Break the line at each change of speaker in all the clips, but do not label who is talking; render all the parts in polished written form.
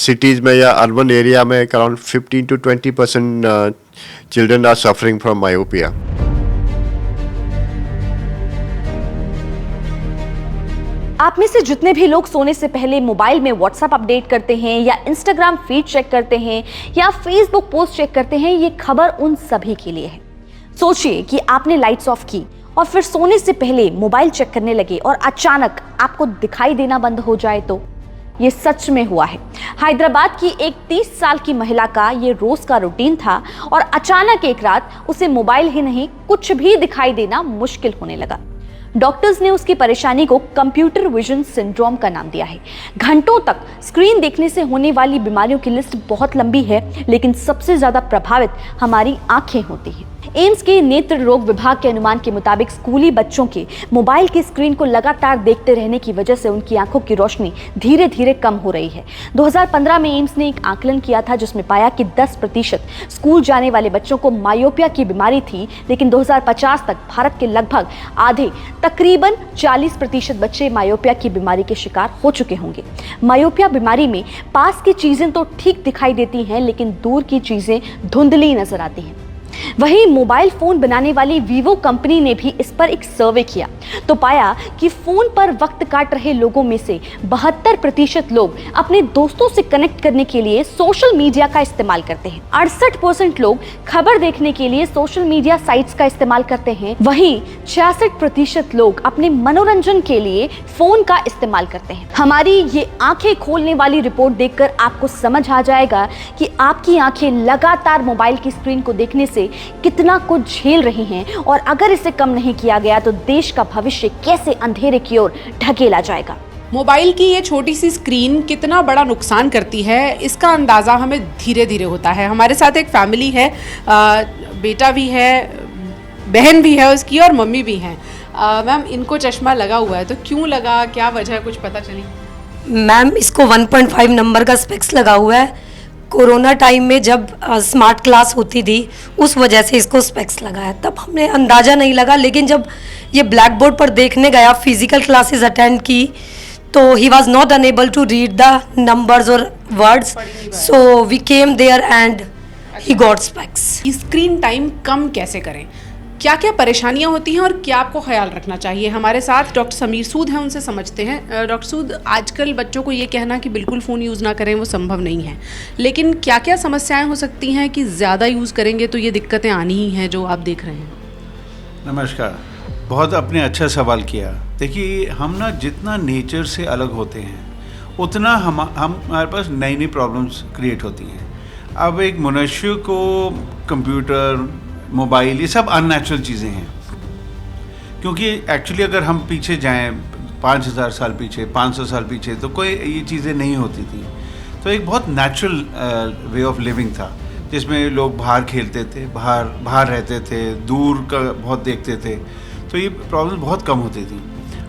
Cities में या urban area में around 15 to 20% children are suffering from myopia.
आप में से जितने भी लोग सोने से पहले मोबाइल में व्हाट्सएप अपडेट करते हैं या इंस्टाग्राम फीड चेक करते हैं या फेसबुक पोस्ट चेक करते हैं, ये खबर उन सभी के लिए है। सोचिए कि आपने लाइट्स ऑफ की और फिर सोने से पहले मोबाइल चेक करने लगे और अचानक आपको दिखाई देना बंद हो जाए तो। ये सच में हुआ है। हैदराबाद की एक 30 साल की महिला का ये रोज का रूटीन था और अचानक एक रात उसे मोबाइल ही नहीं कुछ भी दिखाई देना मुश्किल होने लगा। डॉक्टर्स ने उसकी परेशानी को कंप्यूटर विजन सिंड्रोम का नाम दिया है। घंटों तक स्क्रीन देखने से होने वाली बीमारियों की लिस्ट बहुत लंबी है, लेकिन सबसे ज्यादा प्रभावित हमारी आंखें होती हैं। एम्स के नेत्र रोग विभाग के अनुमान के मुताबिक स्कूली बच्चों के मोबाइल की स्क्रीन को लगातार देखते रहने की वजह से उनकी आंखों की रोशनी धीरे धीरे कम हो रही है। 2015 में एम्स ने एक आकलन किया था जिसमें पाया कि 10% स्कूल जाने वाले बच्चों को मायोपिया की बीमारी थी, लेकिन 2050 तक भारत के लगभग आधे तकरीबन 40% बच्चे मायोपिया की बीमारी के शिकार हो चुके होंगे। मायोपिया बीमारी में पास की चीजें तो ठीक दिखाई देती हैं, लेकिन दूर की चीजें धुंधली नजर आती हैं। वहीं मोबाइल फोन बनाने वाली वीवो कंपनी ने भी इस पर एक सर्वे किया तो पाया कि फोन पर वक्त काट रहे लोगों में से 72% लोग अपने दोस्तों से कनेक्ट करने के लिए सोशल मीडिया का इस्तेमाल करते हैं। 68% लोग खबर देखने के लिए सोशल मीडिया साइट्स का इस्तेमाल करते हैं। वहीं 66% लोग अपने मनोरंजन के लिए फोन का इस्तेमाल करते हैं। हमारी ये आंखें खोलने वाली रिपोर्ट देखकर आपको समझ आ जाएगा कि आपकी आंखें लगातार मोबाइल की स्क्रीन को देखने से कितना कुछ झेल रही हैं और अगर इसे कम नहीं किया गया तो देश का भविष्य कैसे अंधेरे की ओर ढकेला जाएगा।
मोबाइल की ये छोटी सी स्क्रीन कितना बड़ा नुकसान करती है, इसका अंदाज़ा हमें धीरे धीरे होता है। हमारे साथ एक फैमिली है, बेटा भी है, बहन भी है उसकी और मम्मी भी हैं। मैम, इनको चश्मा लगा हुआ है तो क्यों लगा, क्या वजह है, कुछ पता चली?
मैम, इसको 1.5 नंबर का स्पेक्स लगा हुआ है। कोरोना टाइम में जब स्मार्ट क्लास होती थी उस वजह से इसको स्पेक्स लगा है। तब हमने अंदाज़ा नहीं लगा, लेकिन जब ये ब्लैक बोर्ड पर देखने गया, फिजिकल क्लासेस अटेंड की, तो he was not unable to read the numbers और words, so we came there and he got specs.
Screen time कम कैसे करें, क्या क्या परेशानियां होती हैं और क्या आपको ख्याल रखना चाहिए? हमारे साथ डॉक्टर समीर सूद हैं, उनसे समझते हैं। डॉक्टर सूद, आजकल बच्चों को ये कहना कि बिल्कुल फ़ोन यूज़ ना करें वो संभव नहीं है, लेकिन क्या क्या समस्याएं हो सकती हैं कि ज़्यादा यूज़ करेंगे तो ये दिक्कतें आनी ही हैं जो आप देख रहे हैं?
नमस्कार, बहुत आपने अच्छा सवाल किया। देखिए, हम ना जितना नेचर से अलग होते हैं उतना हमारे पास नई नई प्रॉब्लम्स क्रिएट होती हैं। अब एक मनुष्य को कंप्यूटर, मोबाइल, ये सब अननेचुरल चीज़ें हैं, क्योंकि एक्चुअली अगर हम पीछे जाएं 5000 साल पीछे, 500 साल पीछे, तो कोई ये चीज़ें नहीं होती थी। तो एक बहुत नेचुरल वे ऑफ लिविंग था जिसमें लोग बाहर खेलते थे, बाहर रहते थे, दूर का बहुत देखते थे, तो ये प्रॉब्लम बहुत कम होती थी।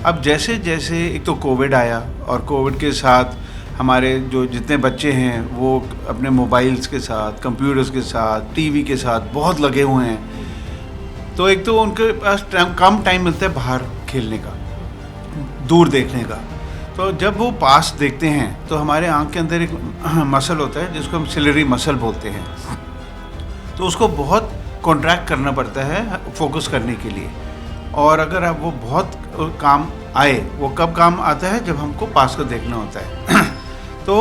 अब जैसे जैसे एक तो कोविड आया और कोविड के साथ हमारे जो जितने बच्चे हैं वो अपने मोबाइल्स के साथ, कंप्यूटर्स के साथ, टीवी के साथ बहुत लगे हुए हैं, तो एक तो उनके पास कम टाइम मिलता है बाहर खेलने का, दूर देखने का। तो जब वो पास देखते हैं तो हमारे आँख के अंदर एक मसल होता है जिसको हम सिलरी मसल बोलते हैं, तो उसको बहुत कॉन्ट्रैक्ट करना पड़ता है फोकस करने के लिए। और अगर अब वो बहुत काम आए, वो कब काम आता है जब हमको पास को देखना होता है। तो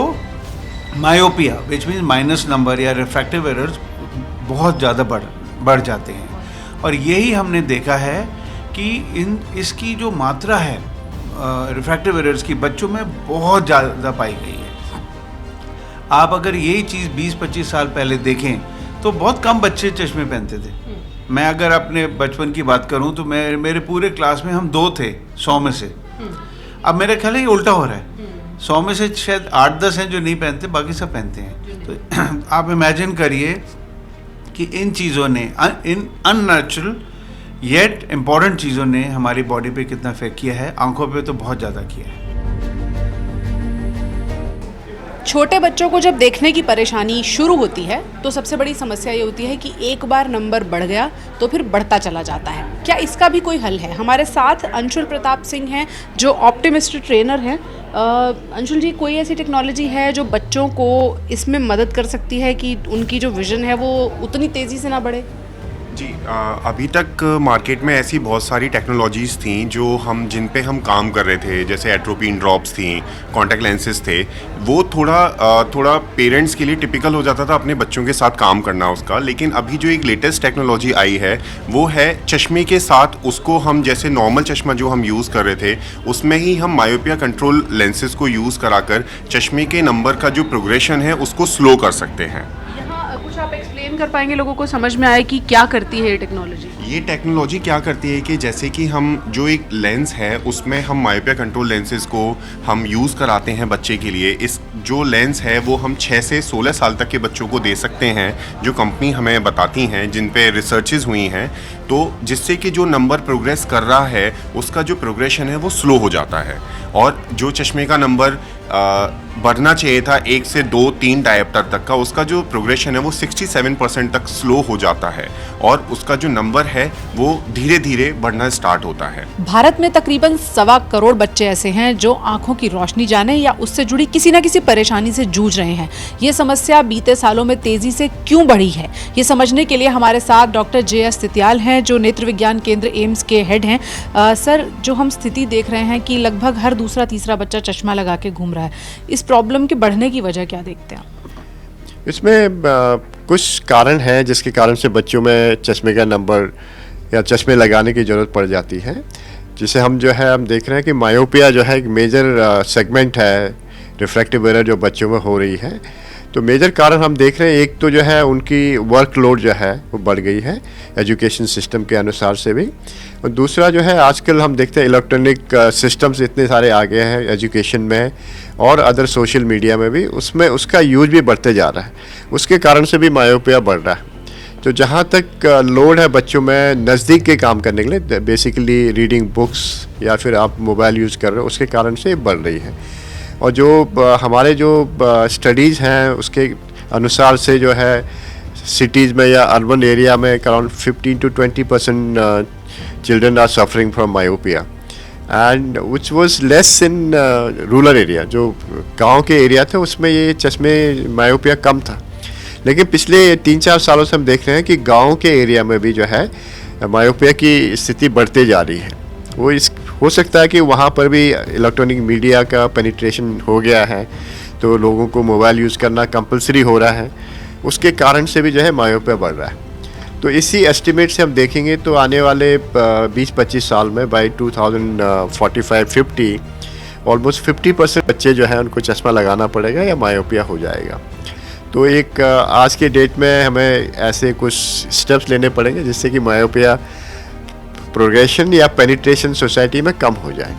myopia which means minus number या रिफ्रैक्टिव एरर्स बहुत ज़्यादा बढ़ जाते हैं। और यही हमने देखा है कि इसकी जो मात्रा है रिफ्रैक्टिव एरर्स की बच्चों में बहुत ज़्यादा पाई गई है। आप अगर यही चीज़ 20-25 साल पहले देखें तो बहुत कम बच्चे चश्मे पहनते थे। मैं अगर अपने बचपन की बात करूं तो मेरे पूरे क्लास में हम 2 थे 100 में से। अब मेरे ख्याल है ये उल्टा हो रहा है, 100 में से शायद 8-10 हैं जो नहीं पहनते, बाकी सब पहनते हैं। तो आप इमेजिन करिए कि इन चीज़ों ने, इन अननेचुरल येट इम्पॉर्टेंट चीज़ों ने हमारी बॉडी पे कितना इफेक्ट किया है, आंखों पे तो बहुत ज़्यादा किया है।
छोटे बच्चों को जब देखने की परेशानी शुरू होती है तो सबसे बड़ी समस्या ये होती है कि एक बार नंबर बढ़ गया तो फिर बढ़ता चला जाता है। क्या इसका भी कोई हल है? हमारे साथ अंशुल प्रताप सिंह हैं जो ऑप्टिमिस्ट ट्रेनर हैं। अंशुल जी, कोई ऐसी टेक्नोलॉजी है जो बच्चों को इसमें मदद कर सकती है कि उनकी जो विजन है वो उतनी तेज़ी से ना बढ़े?
जी, अभी तक मार्केट में ऐसी बहुत सारी टेक्नोलॉजीज़ थी जो जिन पे हम काम कर रहे थे, जैसे एट्रोपिन ड्रॉप्स थी, कॉन्टैक्ट लेंसेज थे। वो थोड़ा पेरेंट्स के लिए टिपिकल हो जाता था अपने बच्चों के साथ काम करना उसका। लेकिन अभी जो एक लेटेस्ट टेक्नोलॉजी आई है वो है चश्मे के साथ उसको हम, जैसे नॉर्मल चश्मा जो हम यूज़ कर रहे थे उसमें ही हम मायोपिया कंट्रोल लेंसेज को यूज़ कराकर चश्मे के नंबर का जो प्रोग्रेशन है उसको स्लो कर सकते हैं।
कुछ आप एक्सप्लेन कर पाएंगे लोगों को समझ में आए कि क्या करती है ये टेक्नोलॉजी?
ये टेक्नोलॉजी क्या करती है कि जैसे कि हम जो एक लेंस है उसमें हम मायोपिया कंट्रोल लेंसेज को हम यूज़ कराते हैं बच्चे के लिए। इस जो लेंस है वो हम 6 से 16 साल तक के बच्चों को दे सकते हैं, जो कंपनी हमें बताती हैं, जिन पे रिसर्चेज हुई हैं। तो जिससे कि जो नंबर प्रोग्रेस कर रहा है उसका जो प्रोग्रेशन है वो स्लो हो जाता है, और जो चश्मे का नंबर बढ़ना चाहिए था 1 से 2-3 डायप्टर तक का, उसका जो प्रोग्रेशन है वो 67% तक स्लो हो जाता है, और उसका जो नंबर है वो धीरे धीरे बढ़ना स्टार्ट होता है।
भारत में तकरीबन 1.25 करोड़ बच्चे ऐसे हैं जो आंखों की रोशनी जाने या उससे जुड़ी किसी न किसी परेशानी से जूझ रहे हैं। ये समस्या बीते सालों में तेजी से क्यों बढ़ी है, ये समझने के लिए हमारे साथ डॉक्टर JS तितियाल हैं जो नेत्र विज्ञान केंद्र एम्स के हेड हैं। सर, जो हम स्थिति देख रहे हैं कि लगभग हर दूसरा तीसरा बच्चा चश्मा लगा के घूम रहा है, इस प्रॉब्लम के बढ़ने की वजह क्या देखते हैं आप?
इसमें कुछ कारण हैं जिसके कारण से बच्चों में चश्मे का नंबर या चश्मे लगाने की ज़रूरत पड़ जाती है। जिसे हम देख रहे हैं कि मायोपिया जो है एक मेजर सेगमेंट है, रिफ्रैक्टिव एरर जो बच्चों में हो रही है। तो मेजर कारण हम देख रहे हैं, एक तो जो है उनकी वर्कलोड जो है वो बढ़ गई है एजुकेशन सिस्टम के अनुसार से भी, और दूसरा जो है आजकल हम देखते हैं इलेक्ट्रॉनिक सिस्टम्स इतने सारे आ गए हैं एजुकेशन में और अदर सोशल मीडिया में भी, उसमें उसका यूज भी बढ़ते जा रहा है, उसके कारण से भी मायोपिया बढ़ रहा है। तो जहाँ तक लोड है बच्चों में नज़दीक के काम करने के लिए, बेसिकली रीडिंग बुक्स या फिर आप मोबाइल यूज़ कर रहे हो, उसके कारण से बढ़ रही है। और जो हमारे जो स्टडीज़ हैं उसके अनुसार से जो है सिटीज़ में या अर्बन एरिया में around 15 to 20% children are suffering from myopia, and which was less in rural area. जो गांव के एरिया थे उसमें ये चश्मे मायोपिया कम था, लेकिन पिछले 3-4 सालों से हम देख रहे हैं कि गांव के एरिया में भी जो है मायोपिया की स्थिति बढ़ते जा रही है। हो सकता है कि वहाँ पर भी इलेक्ट्रॉनिक मीडिया का पेनिट्रेशन हो गया है, तो लोगों को मोबाइल यूज़ करना कंपलसरी हो रहा है, उसके कारण से भी जो है मायोपिया बढ़ रहा है। तो इसी एस्टिमेट से हम देखेंगे तो आने वाले 20-25 साल में बाय 2045-50 ऑलमोस्ट 50% बच्चे जो हैं उनको चश्मा लगाना पड़ेगा या मायोपिया हो जाएगा। तो एक आज के डेट में हमें ऐसे कुछ स्टेप्स लेने पड़ेंगे जिससे कि मायोपिया प्रोग्रेशन या पेनिट्रेशन सोसाइटी में कम हो जाए।